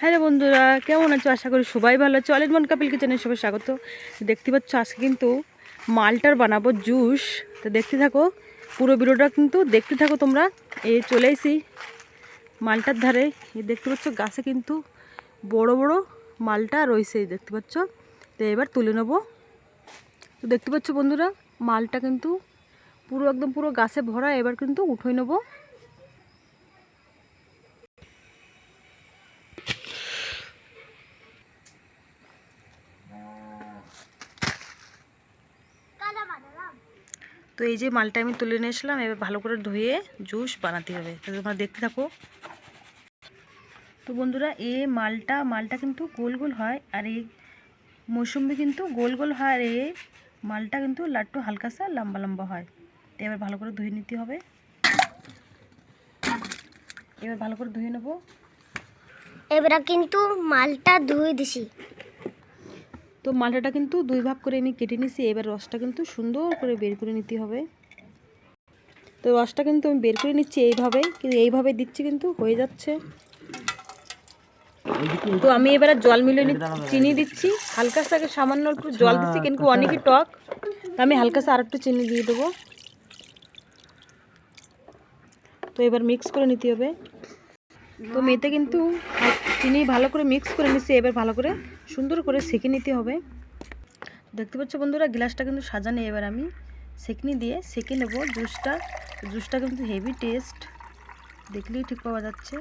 Hello বন্ধুরা, কেমন আছো? আশা করি সবাই ভালো আছো। অল ইন ওয়ান কাপিল কিচেনে সবাই স্বাগত। দেখতে পাচ্ছ আজকে কিন্তু মালটার বানাবো জুস। তো দেখতে থাকো, পুরো ভিডিওটা কিন্তু দেখতে থাকো তোমরা। এই চলে এসি মালটার ধারে। এই দেখতে পাচ্ছ গাছে কিন্তু বড় বড় মালটা রয়েছে, দেখতে পাচ্ছ। তো এবার তুলে নেবো। তো দেখতে পাচ্ছ বন্ধুরা, মালটা কিন্তু পুরো একদম পুরো গাছে ভরা। এবার কিন্তু উঠে নেবো। তো এই যে মালটা আমি তুলে নিয়ে আসলাম। এবার ভালো করে ধুয়ে জুস বানাতে হবে। তো তোমরা দেখতে থাকো। তো বন্ধুরা, এই মালটা কিন্তু গোল গোল হয়, আর এই মৌসুম্বি কিন্তু গোল গোল হয়, আর এই মালটা কিন্তু লাড্ডু হালকা সা লম্বা লম্বা হয়। তো এবার ভালো করে ধুয়ে নিতে হবে। এবার ভালো করে ধুয়ে নেব। এবার কিন্তু মালটা ধুয়ে দিছি। তো মালটাটা কিন্তু দুই ভাগ করে আমি কেটে নিছি। এবার রসটা কিন্তু সুন্দর করে বের করে নিতে হবে। তো রসটা কিন্তু আমি বের করে নিচ্ছি এইভাবে, কিন্তু এইভাবে দিচ্ছি কিন্তু হয়ে যাচ্ছে। তো আমি এবার জল মিলিয়ে চিনি দিচ্ছি হালকা সা, সামান্য একটু জল দিচ্ছি, কিন্তু অনেকই টক। তো আমি হালকা সা আর একটু চিনি দিয়ে দেবো। তো এবার মিক্স করে নিতে হবে। তো মেয়েতে কিন্তু চিনি ভালো করে মিক্স করে নিচ্ছি। এবার ভালো করে সুন্দর করে সেঁকে নিতে হবে। দেখতে পাচ্ছ বন্ধুরা, গ্লাসটা কিন্তু সাজানো। এবার আমি সেঁকনি দিয়ে সেঁকে নেব জুসটা। জুসটা কিন্তু হেভি টেস্ট, দেখলেই ঠিক পাওয়া যাচ্ছে।